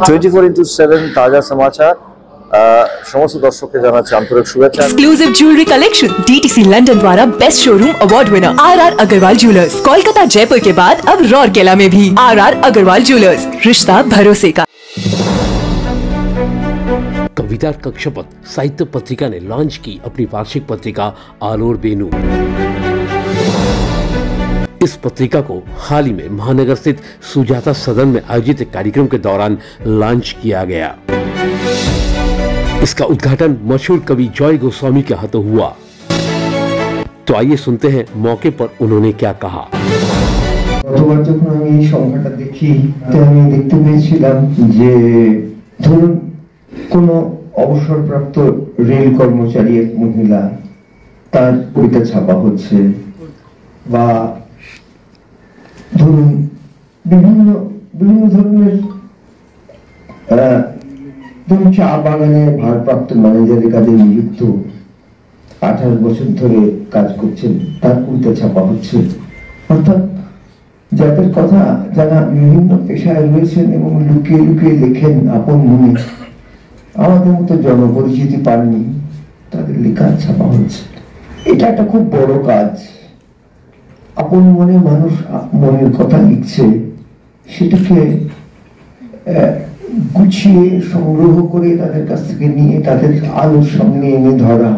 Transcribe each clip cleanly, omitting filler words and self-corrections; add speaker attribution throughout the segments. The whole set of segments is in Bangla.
Speaker 1: 24x7 ताजा समाचार समस्त दर्शक के জানাচ্ছি আন্তরিক শুভেচ্ছা।
Speaker 2: Exclusive jewellery collection DTC London द्वारा best showroom award winner R Agarwal jewellers, Kolkata Jaipur के बाद अब रौरकेला में भी आर अग्रवाल ज्वेलर्स, रिश्ता भरोसे का।
Speaker 3: कविता कक्षपथ साहित्य पत्रिका ने लॉन्च की अपनी वार्षिक पत्रिका आलोर बेनू। इस पत्रिका को हाल ही में महानगर स्थित सुजाता सदन में आयोजित एक कार्यक्रम के दौरान लॉन्च किया गया। इसका उद्घाटन मशहूर कवि जॉय गोस्वामी के हाथों हुआ। तो आइए सुनते हैं मौके पर उन्होंने क्या कहा।
Speaker 4: গতবার যখন আমি এই সংখ্যাটা দেখি তো আমি দেখতে পেয়েছিলাম যে ধরুন কোনো অবসরপ্রাপ্ত রেল কর্মচারী এক মহিলা তার কবিতা ছাপা হচ্ছে, বা ধরুন বিভিন্ন বিভিন্ন ধরনের ধরুন চা বাগানে ভারপ্রাপ্ত ম্যানেজারের কাজে নিযুক্ত 18 বছর ধরে কাজ করছেন, তার কবিতা ছাপা হচ্ছে। অর্থাৎ যাদের কথা যারা বিভিন্ন পেশায় রয়েছেন এবং লুকিয়ে লুকিয়ে লেখেন আপন মনে, আমাদের মতো জনপরিচিতি পাননি, তাদের লেখা ছাপা হচ্ছে। এটা একটা খুব বড় কাজ। আপন মনে মানুষ মনের কথা লিখছে, সেটাকে গুছিয়ে সংগ্রহ করে তাদের কাছ থেকে নিয়ে তাদের আলোর সামনে এনে ধরা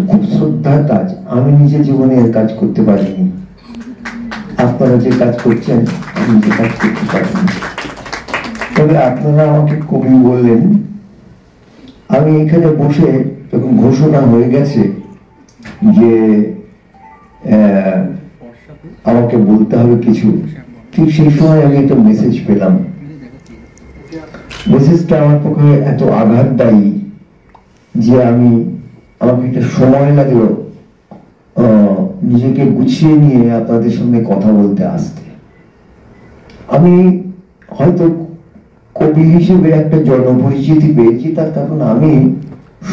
Speaker 4: খুব শ্রদ্ধার কাজ। আমি নিজে জীবনে এর কাজ করতে পারিনি, আপনারা যে কাজ করছেন আমি যে কাজ করতে পারিনি। তবে আপনারা আমাকে কবি বললেন, আমি এখানে বসে যখন ঘোষণা হয়ে গেছে যে আমাকে বলতে হবে কিছু, ঠিক সেই সময় আমি একটা মেসেজ পেলাম। মেসেজটা আমার পক্ষে এত আঘাতদায়ী যে আমাকে একটা সময় লাগলো নিজেকে গুছিয়ে নিয়ে আপনাদের সামনে কথা বলতে আসতে। আমি হয়তো কবি হিসেবে একটা জনপরিচিতি পেয়েছি, তার কারণ আমি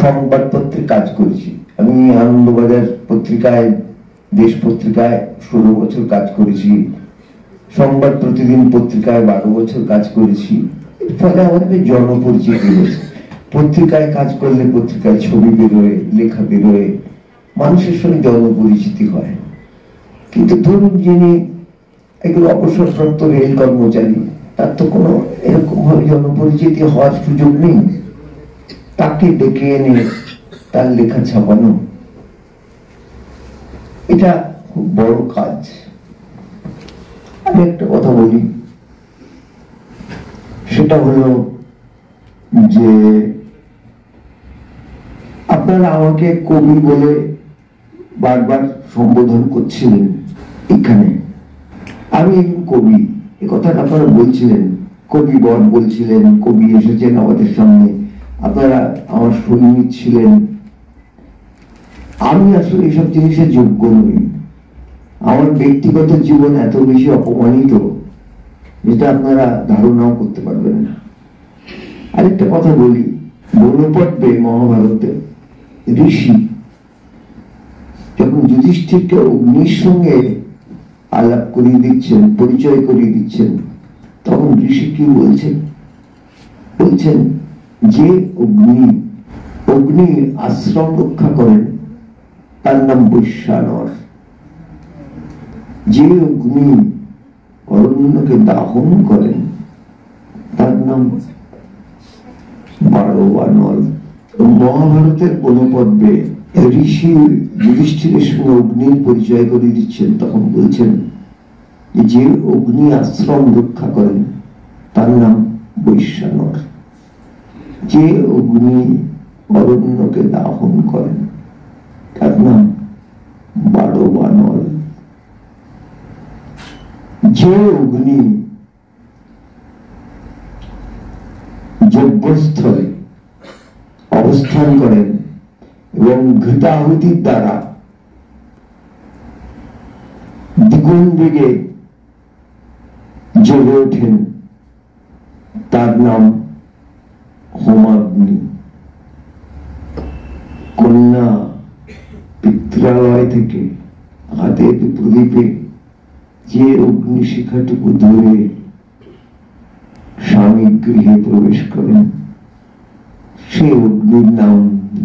Speaker 4: সংবাদপত্রে কাজ করেছি। আমি আনন্দবাজার পত্রিকায়, দেশ পত্রিকায় 16 বছর কাজ করেছি, সংবাদ প্রতিদিন পত্রিকায় 12 বছর কাজ করেছি। এর ফলে আমার একটা জনপরিচিতি হয়েছে। পত্রিকায় কাজ করলে পত্রিকায় ছবি বেরোয়, লেখা বেরোয়, মানুষের সঙ্গে জনপরিচিতি হয়। কিন্তু ধরুন যিনি একজন অবসরপ্রাপ্ত রেল কর্মচারী, তার তো কোনো এরকম ভাবে জনপরিচিতি হওয়ার সুযোগ নেই। তাকে ডেকে এনে তার লেখা ছাপানো, এটা খুব বড় কাজ। আমি একটা কথা বলি, সেটা হলো যে আপনারা আমাকে কবি বলে বারবার সম্বোধন করছিলেন এখানে। আমি একজন কবি, এ কথাটা আপনারা বলছিলেন, কবি বর বলছিলেন, কবি এসেছেন আমাদের সামনে, আপনারা আমার সৈনিক ছিলেন। আমি আসলে এসব জিনিসের যোগ্য নই। আমার ব্যক্তিগত জীবন এত বেশি অপমানিত যেটা আপনারা ধারণাও করতে পারবেন না। আরেকটা কথা বলি, বনপর্বে মহাভারতে ঋষি যখন যুধিষ্ঠিরকে অগ্নির সঙ্গে আলাপ করিয়ে দিচ্ছেন, পরিচয় করিয়ে দিচ্ছেন, তখন ঋষি কি বলছেন? বলছেন যে অগ্নির আশ্রম রক্ষা করেন তার নাম বৈশ্বানর, যে অগ্নি অরণ্যকে দাহন করেন তার নাম বারোয়ানল। মহাভারতের বনপর্বে ঋষি যুধিষ্ঠিরের সঙ্গে অগ্নির পরিচয় করে দিচ্ছেন, তখন বলছেন যে অগ্নি আশ্রম রক্ষা করেন তার নাম বৈশ্বানর, যে অগ্নি অরণ্যকে দাহন করেন তার নাম বারোয়ানল। যে অগ্নি যজ্ঞস্থলে অবস্থান করেন এবং ঘৃতাহুতির দ্বারা দ্বিগুণ বেগে জ্বলে ওঠেন তার নাম হোমাগ্নি। কন্যা পিত্রালয় থেকে হাতের প্রদীপে যে অগ্নিশিখাটুকু ধরে স্বামী স্বামী গৃহে প্রবেশ করেন। সে অগ্নির নাম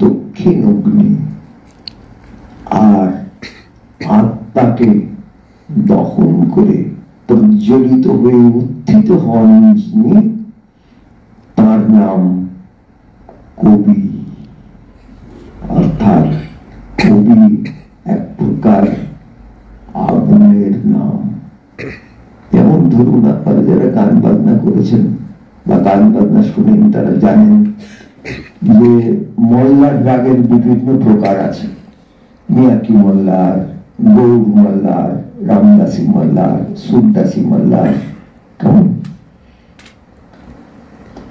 Speaker 4: দক্ষিণ অগ্নি। আর আত্মাকে দহন করে প্রজ্বলিত হয়ে উত্থিত হন যিনি, তার নাম কবি। অর্থাৎ কবি এক প্রকার আগুনের নাম। যেমন ধরুন, আপনারা যারা গান বাজনা করেছেন বা গান বাজনা শুনেন তারা জানেন যে মল্লার রাগের বিভিন্ন প্রকার আছে। মিয়াকি মল্লার, গৌর মল্লার, রামদাসী মল্লার, সুরদাসী মল্লার, কেমন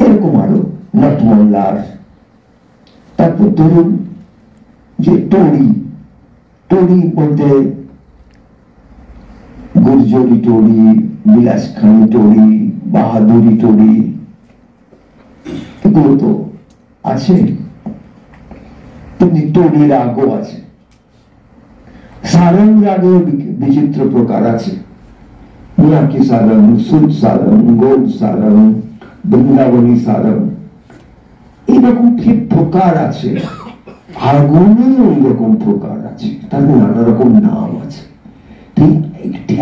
Speaker 4: এরকম আরো নট মল্লার। তারপর ধরুন যে টড়ি, টড়ি বলতে গুর্জরি টড়ি, বিলাসখানী টড়ি, বাহাদুরি টড়ি, এগুলো তো আছে। তেমনি টড়ি রাগও আছে। সারং রাগেও বিচিত্র প্রকার আছে। মিয়াকি সারং, সুদ সারং, গৌর সারং, বৃন্দাবনী সারং, এইরকম কি প্রকার আছে। আগুনের ওই রকম প্রকার আছে, তার নানা রকম নাম আছে।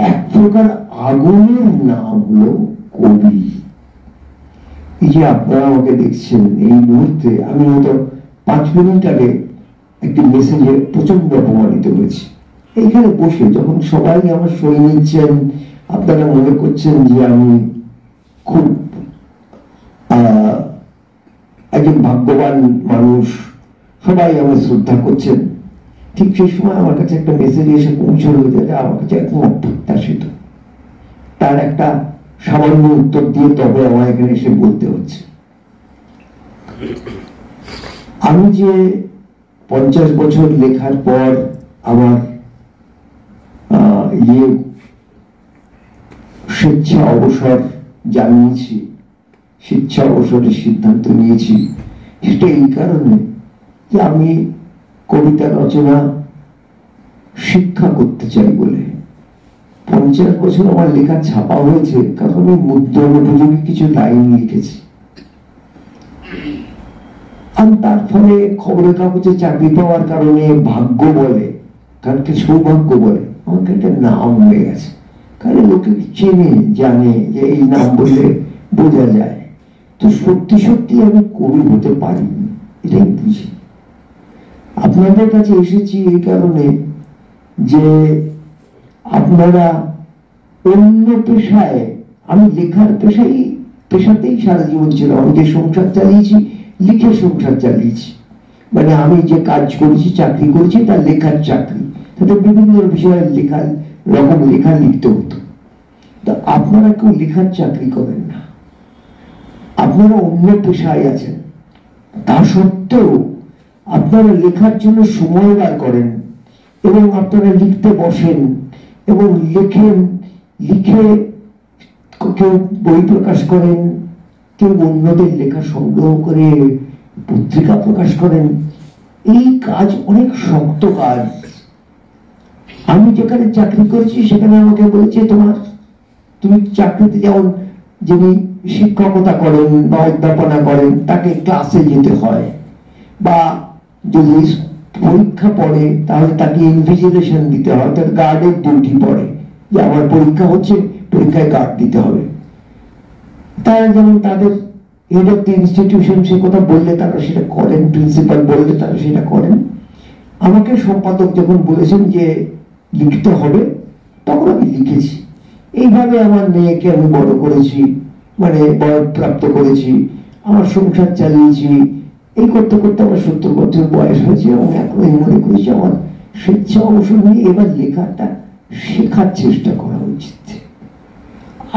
Speaker 4: এক প্রকার আগুনের নাম হলো কবি। এই যে আপনারা আমাকে দেখছেন এই মুহূর্তে, আমি হয়তো 5 মিনিট আগে একটি মেসেজে প্রচন্ড অপমানিত হয়েছি। এইখানে বসে যখন সবাই আমার সই নিচ্ছেন, আপনারা মনে করছেন যে আমি খুব একজন ভাগ্যবান মানুষ, সবাই আমার শ্রদ্ধা করছেন। ঠিক সেই সময় আমার কাছে একটা মেসেজ এসে পৌঁছলো যেটা আমার কাছে একদম অপ্রত্যাশিত। তার একটা সামান্য উত্তর দিয়ে তবে আমার এখানে এসে বলতে হচ্ছে। আমি যে 50 বছর লেখার পর আমার স্বেচ্ছা অবসর জানিয়েছি, স্বেচ্ছা অবসরের সিদ্ধান্ত নিয়েছি, সেটা এই কারণে যে আমি কবিতা রচনা শিক্ষা করতে চাই বলে। 50 বছর আমার লেখা ছাপা হয়েছে কারণ আমি মুদ্রণ উপযোগী কিছু লাইন লিখেছি। আর তার ফলে খবরের কাগজে চাকরি পাওয়ার কারণে ভাগ্য বলে, কারণকে সৌভাগ্য বলে, আমার একটা নাম হয়ে গেছে। কারণ লোকে চেনে, জানে যে এই নাম বললে বোঝা যায়। তো সত্যি সত্যি আমি কবি হতে পারিনি, এটাই বুঝি। আপনাদের কাছে এসেছি এই কারণে যে আপনারা অন্য পেশায়, আমি লেখার পেশাতেই সারা জীবন ছিল। আমি যে সংসার চালিয়েছি, লিখে সংসার চালিয়েছি। মানে আমি যে কাজ করেছি, চাকরি করেছি, তার লেখার চাকরি। তাতে বিভিন্ন বিষয়ে লেখা লিখতে হতো। তো আপনারা কেউ লেখার চাকরি করেন না, আপনারা অন্য পেশায় আছেন। তা সত্ত্বেও আপনারা লেখার জন্য সময় বার করেন এবং আপনারা লিখতে বসেন এবং লেখেন। লিখে কেউ বই প্রকাশ করেন, কেউ অন্যদের লেখা সংগ্রহ করে পত্রিকা প্রকাশ করেন। এই কাজ অনেক শক্ত কাজ। আমি যেখানে চাকরি করেছি সেখানে আমাকে বলেছে তুমি চাকরিতে যেমন যিনি শিক্ষকতা করেন বা অধ্যাপনা করেন তাকে ক্লাসে যেতে হয়, বা যদি পরীক্ষা পড়ে তাহলে তাকে ইনভিজিলেশন দিতে হয়, তার গার্ডের ডিউটি পড়ে যে আমার পরীক্ষা হচ্ছে, পরীক্ষায় গার্ড দিতে হবে। তারা যেমন তাদের হেড অফ দি ইনস্টিটিউশন সে কথা বললে তারা সেটা করেন, প্রিন্সিপাল বললে তারা সেটা করেন। আমাকে সম্পাদক যখন বলেছেন যে লিখতে হবে, তখন আমি লিখেছি। এইভাবে আমার মেয়েকে আমি বড় করেছি, মানে বয়প্রাপ্ত করেছি, আমার সংসার চালিয়েছি। এই করতে করতে আমার 70 বছর বয়স হয়েছে এবং এখন আমি মনে করেছি আমার স্বেচ্ছা অবসর নিয়ে এবার লেখাটা শেখার চেষ্টা করা উচিত।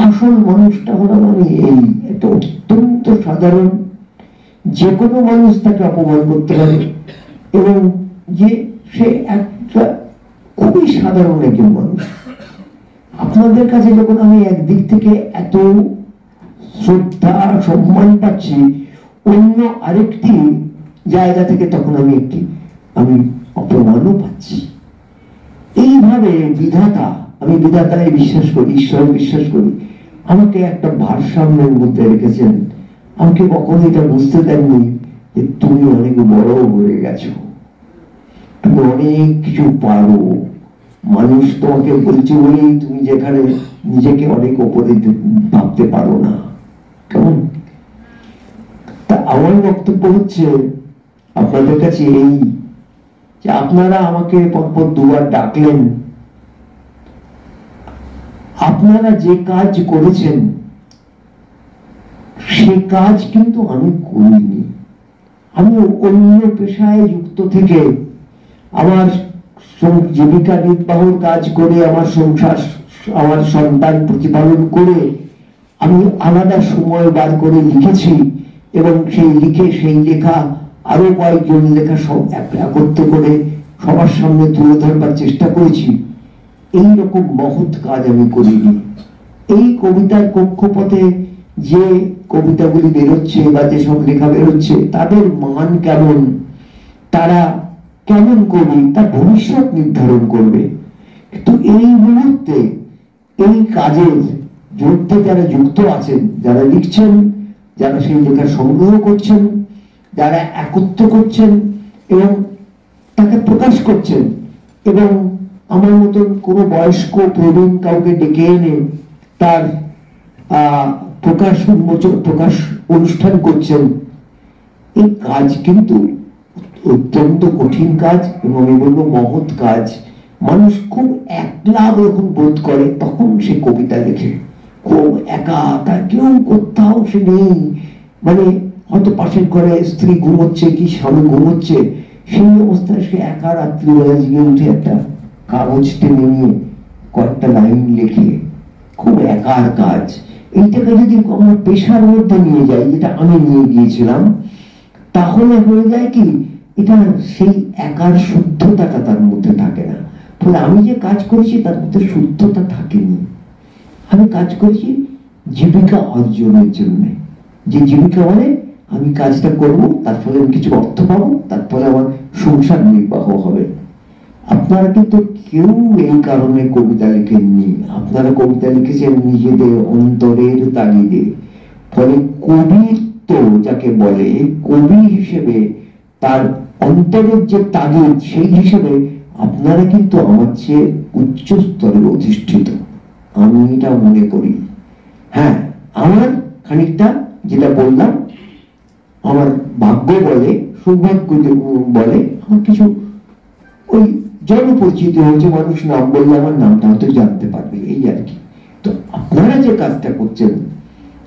Speaker 4: আসল মানুষটা হলাম আমি, এই একটা অত্যন্ত সাধারণ, যে কোনো মানুষ তাকে অপমান করতে পারে এবং যে সে একটা খুবই সাধারণ একজন মানুষ। আপনাদের কাছে যখন আমি একদিক থেকে এত শ্রদ্ধা সম্মান পাচ্ছি, অন্য আরেকটি জায়গা থেকে তখন আমি অপমানও পাচ্ছি। এইভাবে আমি বিধাতায় বিশ্বাস করি, ঈশ্বরে বিশ্বাস করি, আমাকে একটা ভারসাম্যের মধ্যে রেখেছেন। আমাকে কখনো এটা বুঝতে দেননি যে তুমি অনেক বড় হয়ে গেছো, তুমি অনেক কিছু পারো, মানুষ তোমাকে বলছে বলেই তুমি যেখানে নিজেকে অনেক ওপরে ভাবতে পারো না। কেমন? তা আমার বক্তব্য হচ্ছে আপনাদের কাছে এই যে আপনারা আমাকে পরপর দুবার ডাকলেন, আপনারা যে কাজ করেছেন সে কাজ কিন্তু আমি করিনি। আমি অন্য পেশায় যুক্ত থেকে আমার জীবিকা নির্বাহর কাজ করে, আমার সংসার, আমার সন্তান প্রতিপালন করে আমি আলাদা সময় বার করে লিখেছি, এবং সেই লিখে সেই লেখা আরো কয়েকজন লেখা সব একত্র করে সবার সামনে তুলে ধরবার চেষ্টা করেছি। এই রকম মহৎ কাজ আমি করিনি। এই কবিতার কক্ষপথে যে কবিতাগুলি বেরোচ্ছে বা যেসব লেখা বেরোচ্ছে তাদের মান কেমন, তারা কেমন কবি তার ভবিষ্যৎ নির্ধারণ করবে। কিন্তু এই মুহূর্তে এই কাজের যুদ্ধে যারা যুক্ত আছেন, যারা লিখছেন, যারা সেই লেখা সংগ্রহ করছেন, যারা একত্র করছেন এবং তাকে প্রকাশ করছেন, এবং আমার মতন কোন বয়স্ক প্রবীণ কাউকে ডেকে এনে তার প্রকাশ উন্মোচন, প্রকাশ অনুষ্ঠান করছেন, এই কাজ কিন্তু অত্যন্ত কঠিন কাজ এবং আমি বলবো মহৎ কাজ। মানুষ খুব একলা যখন বোধ করে তখন সে কবিতা লেখে, খুব একা, তার কেউ কোথাও সে নেই, মানে হয়তো পাশের ঘরে স্ত্রী ঘুমোচ্ছে কি স্বামী ঘুমোচ্ছে, সেই অবস্থায় সে একা রাত্রিবেলা জেগে উঠে একটা কাগজ টেনে নিয়ে কয়েকটা লাইন লেখে, খুব একার কাজ। এইটাকে যদি আমরা পেশার মধ্যে নিয়ে যাই, যেটা আমি নিয়ে গিয়েছিলাম, তাহলে হয়ে যায় কি এটা সেই একার শুদ্ধতাটা তার মধ্যে থাকে না। ফলে আমি যে কাজ করেছি তার মধ্যে শুদ্ধতা থাকেনি। আমি কাজ করেছি জীবিকা অর্জনের জন্য, যে জীবিকা মানে আমি কাজটা করব, তার ফলে আমি কিছু অর্থ পাবো, তার ফলে আমার সংসার নির্বাহ হবে। আপনারা কিন্তু কেউ এই কারণে কবিতা লিখেননি, আপনারা কবিতা লিখেছেন নিজেদের অন্তরের তাগিদে। ফলে কবিত্ব যাকে বলে, কবি হিসেবে তার অন্তরের যে তাগিদ, সেই হিসেবে আপনারা কিন্তু আমার চেয়ে উচ্চ স্তরে অধিষ্ঠিত, আমি এটা মনে করি। হ্যাঁ, আমার খানিকটা যেটা বললাম, আমার ভাগ্য বলে, সৌভাগ্য বলে, আমার কিছু ওই জনপরিচিত হয়েছে, মানুষ নাম বললে আমার নামটা হয়তো জানতে পারবে, এই আর কি। তো আপনারা যে কাজটা করছেন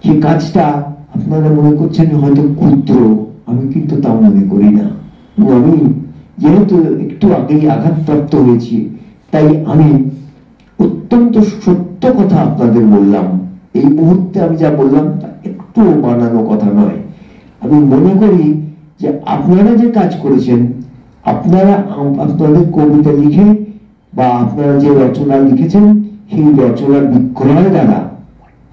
Speaker 4: সেই কাজটা আপনারা মনে করছেন হয়তো ক্ষুদ্র, আমি কিন্তু তা মনে করি না। আমি যেহেতু একটু আগেই আঘাতপ্রাপ্ত হয়েছি, তাই আমি অত্যন্ত সত্য কথা আপনাদের বললাম। এই মুহূর্তে আমি যা বললাম তা একটু বানানো কথা নয়। আমি মনে করি যে আপনারা যে কাজ করেছেন, আপনারা আপনাদের কবিতা লিখে বা আপনারা যে রচনা লিখেছেন সেই রচনার বিক্রয় দ্বারা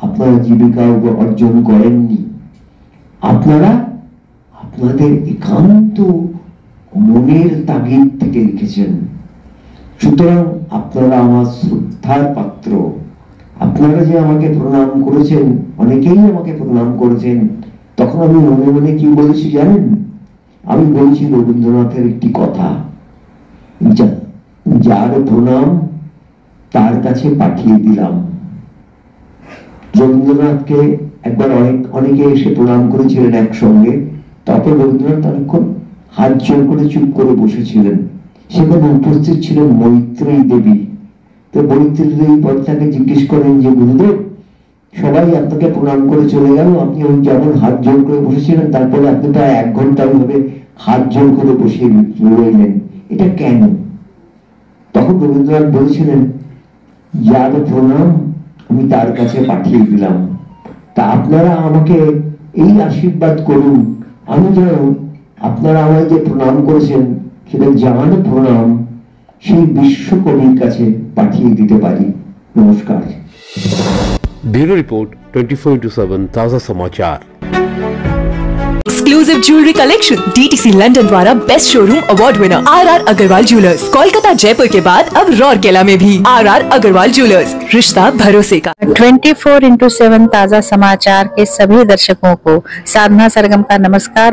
Speaker 4: আপনারা জীবিকা অর্জন করেননি, আপনারা আপনাদের একান্ত মনের তাগিদ থেকে লিখেছেন। সুতরাং আপনারা আমার শ্রদ্ধার পাত্র। আপনারা যে আমাকে প্রণাম করেছেন, অনেকেই আমাকে প্রণাম করেছেন, তখন আমি মনে মনে কি বলেছি জানেন? আমি বলছি রবীন্দ্রনাথের একটি কথা, যার প্রণাম তার কাছে পাঠিয়ে দিলাম। রবীন্দ্রনাথকে একবার অনেকে এসে প্রণাম করেছিলেন একসঙ্গে, তারপর রবীন্দ্রনাথ অনেকক্ষণ হাত জোর করে চুপ করে বসেছিলেন। সেখানে উপস্থিত ছিলেন মৈত্রেয়ী দেবী। তো মৈত্রেয়ী দেবী পথটাকে জিজ্ঞেস করেন যে গুরুদেব, সবাই আপনাকে প্রণাম করে চলে গেল, আপনি ওই যেমন হাত জোর করে বসেছিলেন তারপরে আপনি প্রায় 1 ঘন্টা ওইভাবে হাত জোর করে বসিয়ে রইলেন, এটা কেন? তখন রবীন্দ্রনাথ বলেছিলেন, যার প্রণাম আমি তার কাছে পাঠিয়ে দিলাম। তা আপনারা আমাকে এই আশীর্বাদ করুন, আমি যেন আপনারা আমায় যে প্রণাম করেছেন সেটা জানানো প্রণাম সেই বিশ্বকবির কাছে পাঠিয়ে দিতে পারি। নমস্কার।
Speaker 3: ब्यूरो रिपोर्ट 24/7 ताज़ा समाचार।
Speaker 2: Exclusive jewellery collection DTC London द्वारा best showroom award winner R Agarwal jewellers, Kolkata Jaipur के बाद अब रौरकेला में भी आर अग्रवाल ज्वेलर्स, रिश्ता भरोसे का।
Speaker 5: 24x7 ताज़ा समाचार के सभी दर्शकों को साधना सरगम का नमस्कार।